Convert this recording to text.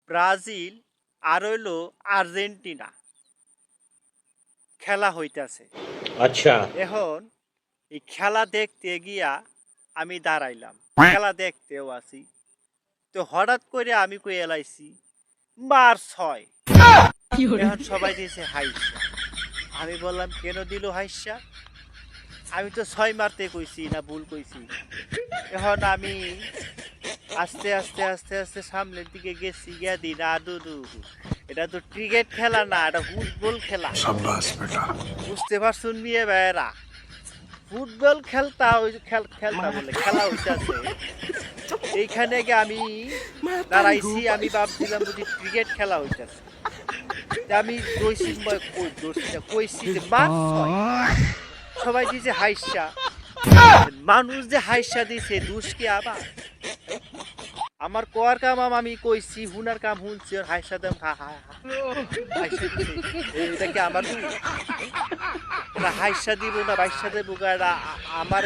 Brazil আর হইলো Argentina খেলা হইতাছে। अच्छा এখন এই খেলা দেখতে গিয়া আমি দাঁড়াইলাম, খেলা দেখতেও আছি। তো হঠাৎ করে আমি কই এলাইছি মার ছয়। এখন সবাই দিয়েছে হাইসা। আমি বললাম কেন দিল হাইসা? আমি তো ছয় মারতে কইছি না ভুল কইছি। এখন আমি আস্তে আস্তে আস্তে আস্তে সামনের দিকে গেছি, গিয়া দি না দুদু, এটা তো ক্রিকেট খেলা না, এটা ফুটবল খেলা। বুঝতে পারছুন মেয়ে ভাইয়েরা, ফুটবল খেলতা ওই যে খেলতা বলে খেলা হইতাছে। এইখানে গিয়ে আমি দাঁড়াইছি, আমি ভাবছিলাম বুঝি ক্রিকেট খেলা হইতাছে। তা আমি কইছি যে মার ছয়। সবাই দিয়েছে হাইসা। মানুষ যে হাইসা দিছে দুষ কি আবার? আমার কোয়ার কাম আমি কইছি, হুনার কাম হুনছি, আর হাইসা দাম হাইসা দিছে। এটা কি আমার দোষ? না হাইসা দিব না বাইসা দেবো, আমার